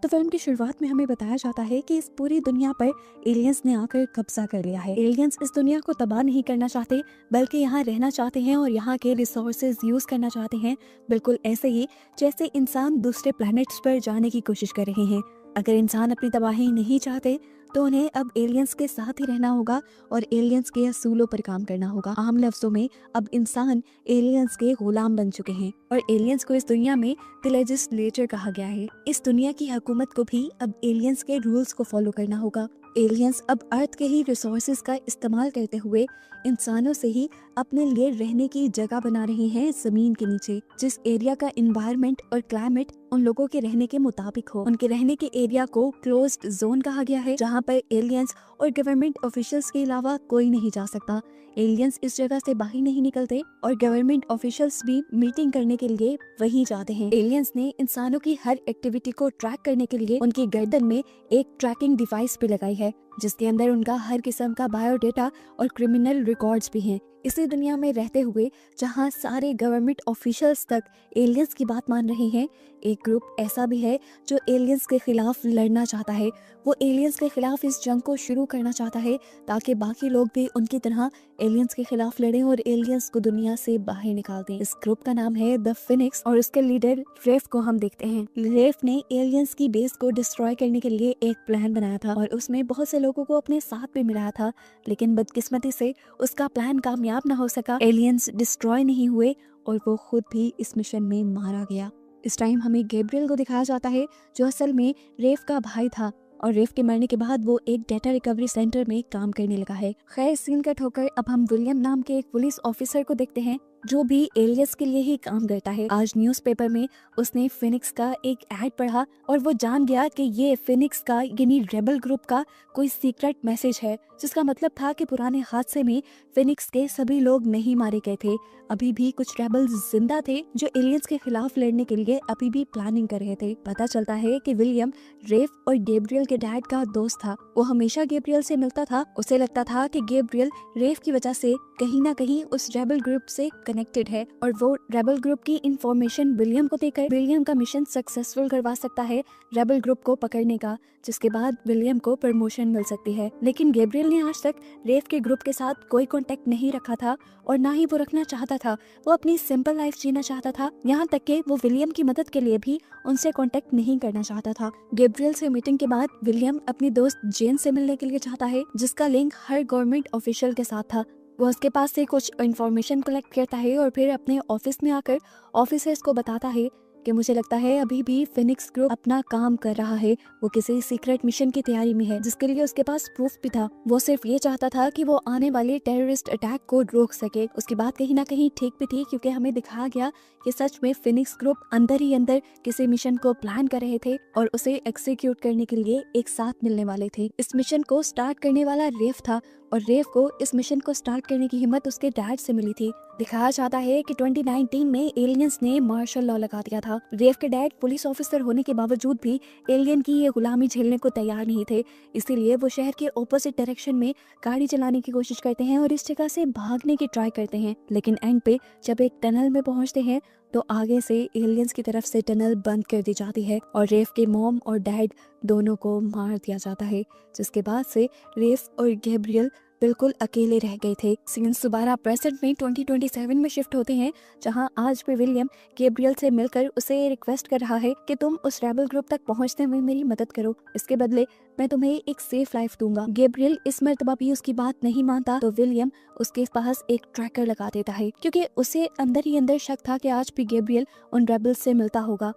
तो फिल्म की शुरुआत में हमें बताया जाता है कि इस पूरी दुनिया पर एलियंस ने आकर कब्जा कर लिया है। एलियंस इस दुनिया को तबाह नहीं करना चाहते, बल्कि यहाँ रहना चाहते हैं और यहाँ के रिसोर्सेज यूज करना चाहते हैं, बिल्कुल ऐसे ही जैसे इंसान दूसरे प्लैनेट्स पर जाने की कोशिश कर रहे हैं। अगर इंसान अपनी तबाही नहीं चाहते तो उन्हें अब एलियंस के साथ ही रहना होगा और एलियंस के असूलों पर काम करना होगा। आम लफ्जों में अब इंसान एलियंस के गुलाम बन चुके हैं और एलियंस को इस दुनिया में द लेजिस्लेटर कहा गया है। इस दुनिया की हुकूमत को भी अब एलियंस के रूल्स को फॉलो करना होगा। एलियंस अब अर्थ के ही रिसोर्सेज का इस्तेमाल करते हुए इंसानों से ही अपने लिए रहने की जगह बना रहे हैं जमीन के नीचे, जिस एरिया का एनवायरनमेंट और क्लाइमेट उन लोगों के रहने के मुताबिक हो। उनके रहने के एरिया को क्लोज्ड जोन कहा गया है, जहाँ पर एलियंस और गवर्नमेंट ऑफिशियल्स के अलावा कोई नहीं जा सकता। एलियंस इस जगह से बाहर नहीं निकलते और गवर्नमेंट ऑफिशियल्स भी मीटिंग करने के लिए वहीं जाते हैं। एलियंस ने इंसानों की हर एक्टिविटी को ट्रैक करने के लिए उनकी गर्दन में एक ट्रैकिंग डिवाइस भी लगाई है, जिसके अंदर उनका हर किस्म का बायोडेटा और क्रिमिनल रिकॉर्ड्स भी हैं। इसी दुनिया में रहते हुए जहां सारे गवर्नमेंट ऑफिशियल्स तक एलियंस की बात मान रहे हैं, एक ग्रुप ऐसा भी है जो एलियंस के खिलाफ लड़ना चाहता है। वो एलियंस के खिलाफ इस जंग को शुरू करना चाहता है ताकि बाकी लोग भी उनकी तरह एलियंस के खिलाफ लड़ें और एलियंस को दुनिया से बाहर निकाल दें। इस ग्रुप का नाम है द फिनिक्स और उसके लीडर रेफ को हम देखते हैं। रेफ ने एलियंस की बेस को डिस्ट्रॉय करने के लिए एक प्लान बनाया था और उसमें बहुत से लोगों को अपने साथ भी मिलाया था, लेकिन बदकिस्मती से उसका प्लान कामयाब न हो सका। एलियंस डिस्ट्रॉय नहीं हुए और वो खुद भी इस मिशन में मारा गया। इस टाइम हमें गैब्रियल को दिखाया जाता है, जो असल में रेफ का भाई था और रेफ के मरने के बाद वो एक डेटा रिकवरी सेंटर में काम करने लगा है। खैर, सीन कट होकर अब हम विलियम नाम के एक पुलिस ऑफिसर को देखते हैं जो भी एलियंस के लिए ही काम करता है। आज न्यूज़पेपर में उसने फिनिक्स का एक ऐड पढ़ा और वो जान गया कि ये फिनिक्स का यानी रेबल ग्रुप का कोई सीक्रेट मैसेज है, जिसका मतलब था कि पुराने हादसे में फिनिक्स के सभी लोग नहीं मारे गए थे। अभी भी कुछ रेबल्स जिंदा थे जो एलियंस के खिलाफ लड़ने के लिए अभी भी प्लानिंग कर रहे थे। पता चलता है कि विलियम रेफ और गैब्रियल के डैड का दोस्त था। वो हमेशा गैब्रियल से मिलता था। उसे लगता था कि गैब्रियल रेफ की वजह से कहीं ना कहीं उस रेबल ग्रुप से कनेक्टेड है और वो रेबल ग्रुप की इंफॉर्मेशन विलियम को देकर विलियम का मिशन सक्सेसफुल करवा सकता है रेबल ग्रुप को पकड़ने का, जिसके बाद विलियम को प्रमोशन मिल सकती है। लेकिन गैब्रियल ने आज तक रेफ के ग्रुप के साथ कोई कांटेक्ट नहीं रखा था और ना ही वो रखना चाहता था। वो अपनी सिंपल लाइफ जीना चाहता था, यहाँ तक कि वो विलियम की मदद के लिए भी उनसे कांटेक्ट नहीं करना चाहता था। गैब्रियल से मीटिंग के बाद विलियम अपनी दोस्त जेन से मिलने के लिए चाहता है, जिसका लिंक हर गवर्नमेंट ऑफिशियल के साथ था। वो उसके पास से कुछ इन्फॉर्मेशन कलेक्ट करता है और फिर अपने ऑफिस में आकर ऑफिसर्स को बताता है कि मुझे लगता है अभी भी फिनिक्स ग्रुप अपना काम कर रहा है। वो किसी सीक्रेट मिशन की तैयारी में है, जिसके लिए उसके पास प्रूफ भी था। वो सिर्फ ये चाहता था कि वो आने वाले टेररिस्ट अटैक को रोक सके। उसकी बात कहीं ना कहीं ठीक भी थी, क्योंकि हमें दिखाया गया कि सच में फिनिक्स ग्रुप अंदर ही अंदर किसी मिशन को प्लान कर रहे थे और उसे एक्सिक्यूट करने के लिए एक साथ मिलने वाले थे। इस मिशन को स्टार्ट करने वाला रेफ था और रेफ को इस मिशन को स्टार्ट करने की हिम्मत उसके डैड से मिली थी। दिखाया जाता है कि 2019 में एलियंस ने मार्शल लॉ लगा दिया था। रेफ के डैड पुलिस ऑफिसर होने के बावजूद भी एलियन की ये गुलामी झेलने को तैयार नहीं थे, इसीलिए वो शहर के ऑपोजिट डायरेक्शन में गाड़ी चलाने की कोशिश करते हैं और इस जगह से भागने की ट्राई करते हैं। लेकिन एंड पे जब एक टनल में पहुंचते हैं तो आगे से एलियंस की तरफ से टनल बंद कर दी जाती है और रेफ के मॉम और डैड दोनों को मार दिया जाता है, जिसके बाद से रेफ और गैब्रियल बिल्कुल अकेले रह गए थे। सीन्स दोबारा प्रेजेंट में 2027 में शिफ्ट होते हैं, जहां आज भी विलियम गैब्रियल से मिलकर उसे रिक्वेस्ट कर रहा है कि तुम उस रेबल ग्रुप तक पहुंचने में मेरी मदद करो, इसके बदले मैं तुम्हें एक सेफ लाइफ दूंगा। गैब्रियल इस मर्तबा भी उसकी बात नहीं मानता तो विलियम उसके पास एक ट्रैकर लगा देता है, क्योंकि उसे अंदर ही अंदर शक था कि आज भी गैब्रियल उन रेबल्स से मिलता होगा।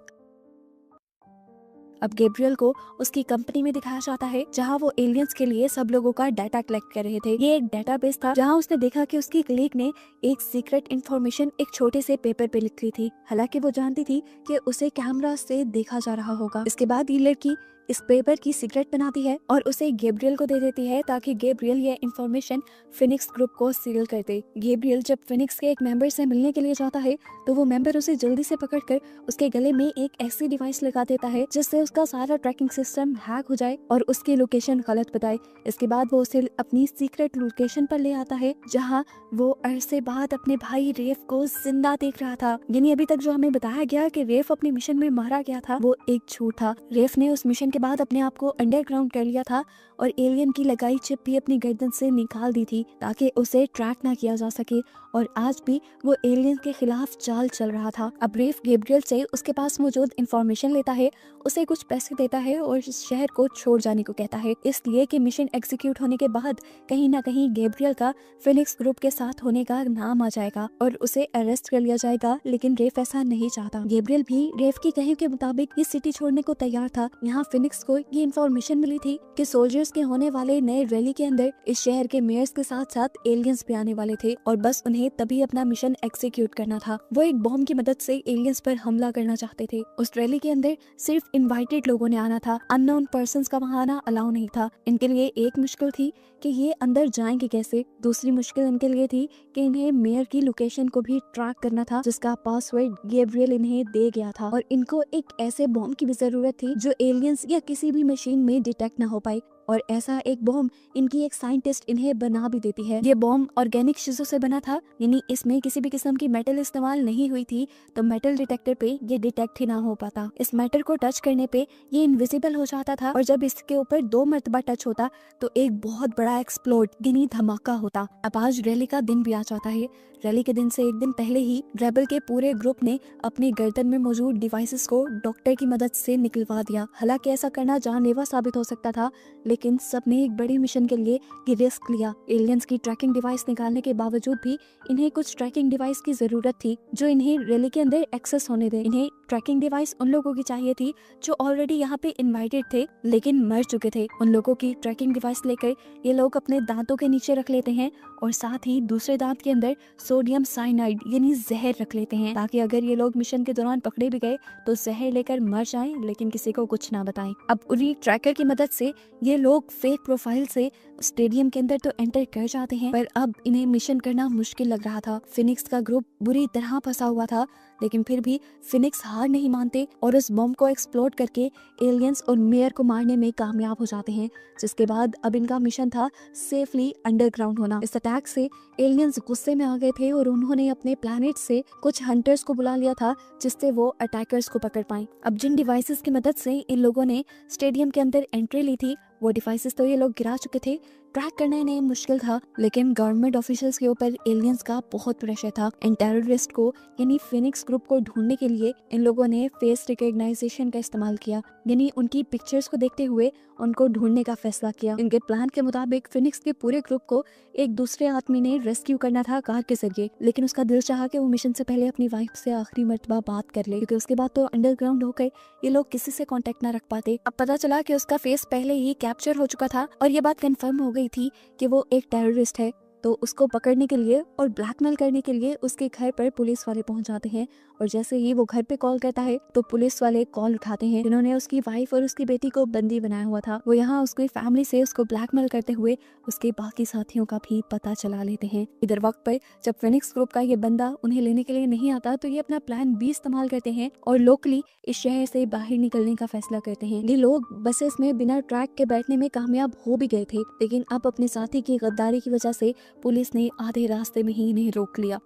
अब गैब्रियल को उसकी कंपनी में दिखाया जाता है, जहां वो एलियंस के लिए सब लोगों का डाटा कलेक्ट कर रहे थे। ये एक डाटाबेस था जहां उसने देखा कि उसकी कलीग ने एक सीक्रेट इन्फॉर्मेशन एक छोटे से पेपर पे लिख ली थी। हालांकि वो जानती थी कि उसे कैमरा से देखा जा रहा होगा। इसके बाद ये लड़की इस पेपर की सीक्रेट बनाती है और उसे गैब्रियल को दे देती है ताकि गैब्रियल ये इन्फॉर्मेशन फिनिक्स ग्रुप को सील कर दे। गैब्रियल जब फिनिक्स के एक मेंबर से मिलने के लिए जाता है तो वो मेंबर उसे जल्दी से पकड़कर उसके गले में एक ऐसी डिवाइस लगा देता है जिससे उसका सारा ट्रैकिंग सिस्टम हैक हो जाए और उसकी लोकेशन गलत बताए। इसके बाद वो उसे अपनी सीक्रेट लोकेशन पर ले आता है जहाँ वो अरसे बाद अपने भाई रेफ को जिंदा देख रहा था। यानी अभी तक जो हमें बताया गया कि रेफ अपने मिशन में मारा गया था वो एक झूठ था। रेफ ने उस मिशन के बाद अपने आप को अंडरग्राउंड कर लिया था और एलियन की लगाई चिप भी अपनी गर्दन से निकाल दी थी ताकि उसे ट्रैक ना किया जा सके और आज भी वो एलियन के खिलाफ चाल चल रहा था। अब रेफ गैब्रियल से उसके पास मौजूद इंफॉर्मेशन लेता है, उसे कुछ पैसे देता है और शहर को छोड़ जाने को कहता है, इसलिए कि मिशन एग्जीक्यूट होने के बाद कहीं ना कहीं गैब्रियल का फिनिक्स ग्रुप के साथ होने का नाम आ जाएगा और उसे अरेस्ट कर लिया जाएगा। लेकिन रेफ ऐसा नहीं चाहता। गैब्रियल भी रेफ की कहे के मुताबिक ये सिटी छोड़ने को तैयार था। यहाँ फिनिक्स को ये इन्फॉर्मेशन मिली थी कि सोल्जर्स के होने वाले नए रैली के अंदर इस शहर के मेयर्स के साथ साथ एलियंस भी आने वाले थे और बस उन्हें तभी अपना मिशन एग्जीक्यूट करना था। वो एक बॉम्ब की मदद से एलियंस पर हमला करना चाहते थे। उस रैली के अंदर सिर्फ इनवाइटेड लोगों ने आना था, अननोन पर्संस का वहां आना अलाउ नहीं था। इनके लिए एक मुश्किल थी कि ये अंदर जाएंगे कैसे, दूसरी मुश्किल इनके लिए थी कि इन्हें मेयर की लोकेशन को भी ट्रैक करना था जिसका पासवर्ड गैब्रियल इन्हें दे गया था और इनको एक ऐसे बॉम्ब की भी जरूरत थी जो एलियंस या किसी भी मशीन में डिटेक्ट ना हो पाए और ऐसा एक बॉम्ब इनकी एक साइंटिस्ट इन्हें बना भी देती है। ये बॉम्ब ऑर्गेनिक चीजों से बना था, यानी इसमें किसी भी किस्म की मेटल इस्तेमाल नहीं हुई थी तो मेटल डिटेक्टर पे ये डिटेक्ट ही ना हो पाता। इस मेटल को टच करने पे ये इनविजिबल हो जाता था और जब इसके ऊपर 2 मरतबा टच होता तो एक बहुत बड़ा एक्सप्लोड यानी धमाका होता। अब आज रैली का दिन भी आ जाता है। रैली के दिन से एक दिन पहले ही रेबल के पूरे ग्रुप ने अपनी गर्दन में मौजूद डिवाइसेस को डॉक्टर की मदद से निकलवा दिया। हालांकि ऐसा करना जानलेवा साबित हो सकता था लेकिन सबने एक बड़ी मिशन के लिए ये रिस्क लिया। एलियंस की ट्रैकिंग डिवाइस निकालने के बावजूद भी इन्हें कुछ ट्रैकिंग डिवाइस की जरूरत थी जो इन्हें रैली के अंदर एक्सेस होने दे। इन्हें ट्रैकिंग डिवाइस उन लोगों की चाहिए थी जो ऑलरेडी यहाँ पे इनवाइटेड थे लेकिन मर चुके थे। उन लोगों की ट्रैकिंग डिवाइस लेकर ये लोग अपने दांतों के नीचे रख लेते हैं और साथ ही दूसरे दांत के अंदर सोडियम साइनाइड यानी जहर रख लेते हैं ताकि अगर ये लोग मिशन के दौरान पकड़े भी गए तो जहर लेकर मर जाएं लेकिन किसी को कुछ ना बताएं। अब उन्हीं ट्रैकर की मदद से ये लोग फेक प्रोफाइल से स्टेडियम के अंदर तो एंटर कर जाते हैं पर अब इन्हें मिशन करना मुश्किल लग रहा था। फिनिक्स का ग्रुप बुरी तरह फंसा हुआ था लेकिन फिर भी फिनिक्स हार नहीं मानते और उस बम को एक्सप्लोड करके एलियंस और मेयर को मारने में कामयाब हो जाते हैं जिसके बाद अब इनका मिशन था सेफली अंडरग्राउंड होना। इस अटैक से एलियंस गुस्से में आ गए थे और उन्होंने अपने प्लैनेट से कुछ हंटर्स को बुला लिया था जिससे वो अटैकर्स को पकड़ पाए। अब जिन डिवाइसेस की मदद से इन लोगों ने स्टेडियम के अंदर एंट्री ली थी वो डिवाइसेस तो ये लोग गिरा चुके थे, ट्रैक करना इन्हें मुश्किल था लेकिन गवर्नमेंट ऑफिशियल्स के ऊपर एलियंस का बहुत प्रेशर था। इन टेररिस्ट को यानी फिनिक्स ग्रुप को ढूंढने के लिए इन लोगों ने फेस रिकॉग्नाइजेशन का इस्तेमाल किया, यानी उनकी पिक्चर्स को देखते हुए उनको ढूंढने का फैसला किया। इनके प्लान के मुताबिक फिनिक्स के पूरे ग्रुप को एक दूसरे आदमी ने रेस्क्यू करना था कार के जरिए, लेकिन उसका दिल चाहा कि वो मिशन से पहले अपनी वाइफ से आखिरी मर्तबा बात कर ले क्योंकि उसके बाद तो अंडरग्राउंड होकर ये लोग किसी से कांटेक्ट ना रख पाते। अब पता चला कि उसका फेस पहले ही कैप्चर हो चुका था और ये बात कंफर्म हो गई थी कि वो एक टेररिस्ट है। तो उसको पकड़ने के लिए और ब्लैकमेल करने के लिए उसके घर पर पुलिस वाले पहुंच जाते हैं और जैसे ही वो घर पे कॉल करता है तो पुलिस वाले कॉल उठाते हैं जिन्होंने उसकी वाइफ और उसकी बेटी को बंदी बनाया हुआ था। वो यहाँ उसकी फैमिली से उसको ब्लैकमेल करते हुए उसके बाकी साथियों का भी पता चला लेते हैं। इधर वक्त पर जब फिनिक्स ग्रुप का ये बंदा उन्हें लेने के लिए नहीं आता तो ये अपना प्लान बी इस्तेमाल करते हैं और लोकली इस शहर से बाहर निकलने का फैसला करते हैं। ये लोग बसेस में बिना ट्रैक के बैठने में कामयाब हो भी गए थे लेकिन अब अपने साथी की गद्दारी की वजह से पुलिस ने आधे रास्ते में ही इन्हें रोक लिया।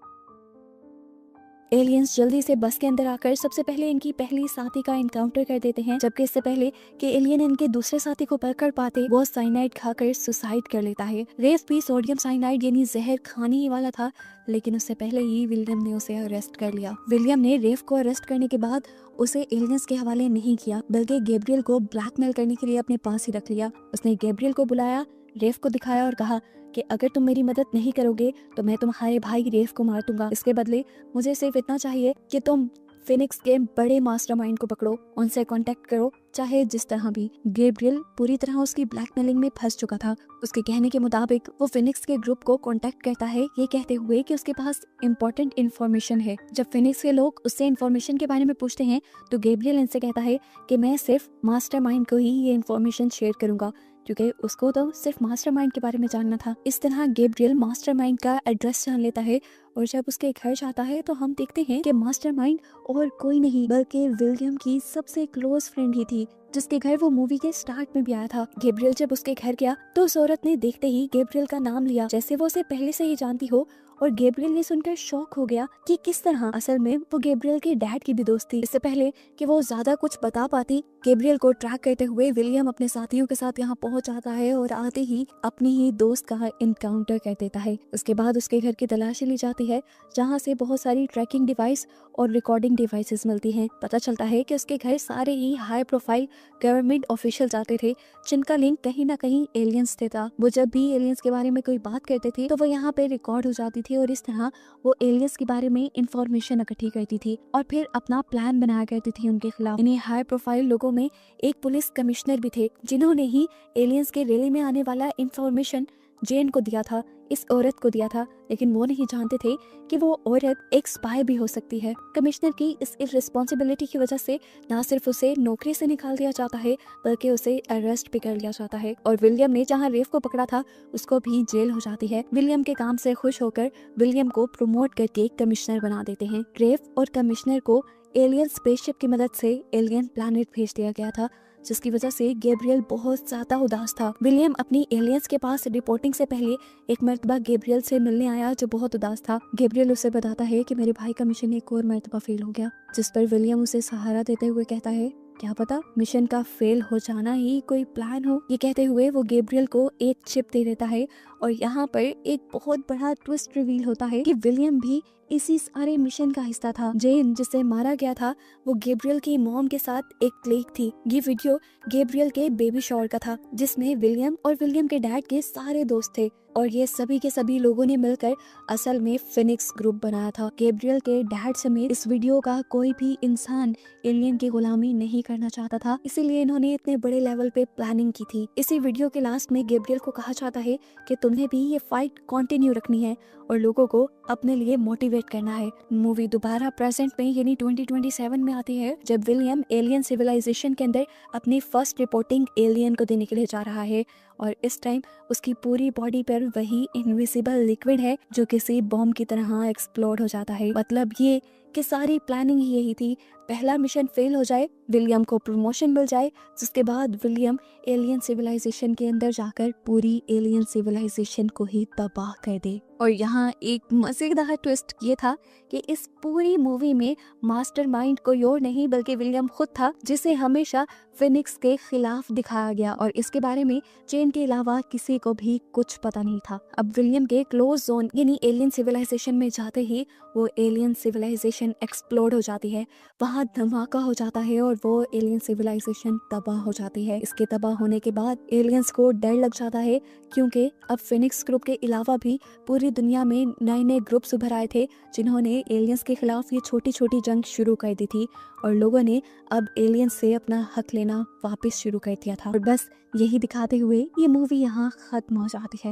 एलियंस जल्दी से बस के अंदर आकर सबसे पहले इनकी पहली साथी का एनकाउंटर कर देते हैं, जबकि इससे पहले कि एलियन इनके दूसरे साथी को पकड़ पाते वो साइनाइड खाकर सुसाइड कर लेता है। रेफ भी सोडियम साइनाइड यानी जहर खाने ही वाला था लेकिन उससे पहले ही विलियम ने उसे अरेस्ट कर लिया। विलियम ने रेफ को अरेस्ट करने के बाद उसे एलियंस के हवाले नहीं किया बल्कि गैब्रियल को ब्लैकमेल करने के लिए अपने पास ही रख लिया। उसने गैब्रियल को बुलाया, रेफ को दिखाया और कहा कि अगर तुम मेरी मदद नहीं करोगे तो मैं तुम्हारे भाई रेफ को मार दूंगा। इसके बदले मुझे सिर्फ इतना चाहिए कि तुम फिनिक्स के बड़े मास्टरमाइंड को पकड़ो, उनसे कांटेक्ट करो, चाहे जिस तरह भी। गैब्रियल पूरी तरह उसकी ब्लैकमेलिंग में फंस चुका था। उसके कहने के मुताबिक वो फिनिक्स के ग्रुप को कांटेक्ट करता है, ये कहते हुए कि उसके पास इंपॉर्टेंट इन्फॉर्मेशन है। जब फिनिक्स के लोग उससे इन्फॉर्मेशन के बारे में पूछते हैं तो गैब्रियल इनसे कहता है कि मैं सिर्फ मास्टरमाइंड को ही ये इन्फॉर्मेशन शेयर करूंगा, क्योंकि उसको तो सिर्फ मास्टरमाइंड के बारे में जानना था। इस तरह गैब्रियल मास्टरमाइंड का एड्रेस जान लेता है और जब उसके घर जाता है तो हम देखते हैं कि मास्टरमाइंड और कोई नहीं बल्कि विलियम की सबसे क्लोज फ्रेंड ही थी, जिसके घर वो मूवी के स्टार्ट में भी आया था। गैब्रियल जब उसके घर गया तो उस औरत ने देखते ही गैब्रियल का नाम लिया, जैसे वो उसे पहले से ही जानती हो, और गैब्रियल ने सुनकर शॉक हो गया कि किस तरह असल में वो गैब्रियल के डैड की भी दोस्त थी। इससे पहले कि वो ज्यादा कुछ बता पाती, गैब्रियल को ट्रैक करते हुए विलियम अपने साथियों के साथ यहाँ पहुंच जाता है और आते ही अपनी ही दोस्त का इनकाउंटर कर देता है। उसके बाद उसके घर की तलाशी ली जाती है, जहाँ से बहुत सारी ट्रैकिंग डिवाइस और रिकॉर्डिंग डिवाइसेस मिलती हैं। पता चलता है कि उसके घर सारे ही हाई प्रोफाइल गवर्नमेंट ऑफिशियल आते थे, जिनका लिंक कहीं ना कहीं एलियंस से था। वो जब भी एलियंस के बारे में कोई बात करते थे तो वो यहाँ पे रिकॉर्ड हो जाती थी और इस तरह वो एलियंस के बारे में इंफॉर्मेशन इकट्ठी करती थी और फिर अपना प्लान बनाया करती थी उनके खिलाफ। इन्हीं हाई प्रोफाइल लोगों में एक पुलिस कमिश्नर भी थे, जिन्होंने ही एलियंस के रैली में आने वाला इंफॉर्मेशन जेन को दिया था, इस औरत को दिया था, लेकिन वो नहीं जानते थे कि वो औरत एक स्पाई भी हो सकती है। कमिश्नर की इस इररिस्पॉन्सिबिलिटी की वजह से ना सिर्फ उसे नौकरी से निकाल दिया जाता है बल्कि उसे अरेस्ट भी कर लिया जाता है और विलियम ने जहां रेफ को पकड़ा था उसको भी जेल हो जाती है। विलियम के काम से खुश होकर विलियम को प्रमोट करके कमिश्नर बना देते हैं। रेफ और कमिश्नर को एलियन स्पेसशिप की मदद से एलियन प्लैनेट भेज दिया गया था, जिसकी वजह से गैब्रियल बहुत ज्यादा उदास था। विलियम अपनी एलियंस के पास रिपोर्टिंग से पहले एक मर्तबा गैब्रियल से मिलने आया, जो बहुत उदास था। गैब्रियल उसे बताता है कि मेरे भाई का मिशन एक और मर्तबा फेल हो गया, जिस पर विलियम उसे सहारा देते हुए कहता है क्या पता मिशन का फेल हो जाना ही कोई प्लान हो। ये कहते हुए वो गैब्रियल को एक चिप दे देता है और यहाँ पर एक बहुत बड़ा ट्विस्ट रिवील होता है कि विलियम भी इसी सारे मिशन का हिस्सा था। जेन जिसे मारा गया था वो गैब्रियल की मॉम के साथ एक क्लिक थी। ये वीडियो गैब्रियल के बेबी शॉवर का था, जिसमें विलियम और विलियम के डैड के सारे दोस्त थे और ये सभी के सभी लोगों ने मिलकर असल में फिनिक्स ग्रुप बनाया था। गैब्रियल के डैड समेत इस वीडियो का कोई भी इंसान एलियन की गुलामी नहीं करना चाहता था, इसीलिए इन्होंने इतने बड़े लेवल पे प्लानिंग की थी। इसी वीडियो के लास्ट में गैब्रियल को कहा जाता है कि तुम्हें भी ये फाइट कंटिन्यू रखनी है और लोगों को अपने लिए मोटिवेट करना है। मूवी दोबारा प्रेजेंट में यानी 2027 में आती है, जब विलियम एलियन सिविलाइजेशन के अंदर अपनी फर्स्ट रिपोर्टिंग एलियन को देने के लिए जा रहा है और इस टाइम उसकी पूरी बॉडी पर वही इनविजिबल लिक्विड है जो किसी बॉम्ब की तरह एक्सप्लोड हो जाता है। मतलब ये कि सारी प्लानिंग ही यही थी, पहला मिशन फेल हो जाए, विलियम को प्रमोशन मिल जाए, जिसके बाद विलियम एलियन सिविलाइजेशन के अंदर जाकर पूरी एलियन सिविलाइजेशन को ही तबाह कर दे। और यहाँ एक मजेदार ट्विस्ट ये था कि इस पूरी मूवी में मास्टरमाइंड कोई और नहीं बल्कि विलियम खुद था, जिसे हमेशा फिनिक्स के खिलाफ दिखाया गया और इसके बारे में चेन के अलावा किसी को भी कुछ पता नहीं था। अब विलियम के क्लोज जोन यानी एलियन सिविलाइजेशन में जाते ही वो एलियन सिविलाइजेशन एक्सप्लोड हो जाती है, वहाँ धमाका हो जाता है और वो एलियन सिविलाइजेशन तबाह हो जाती है। इसके तबाह होने के बाद एलियंस को डर लग जाता है, क्योंकि अब फिनिक्स ग्रुप के अलावा भी पूरी दुनिया में नए नए ग्रुप्स उभर आए थे, जिन्होंने एलियंस के खिलाफ ये छोटी छोटी जंग शुरू कर दी थी और लोगों ने अब एलियंस से अपना हक लेना वापस शुरू कर दिया था। और बस यही दिखाते हुए ये मूवी यहाँ खत्म हो जाती है।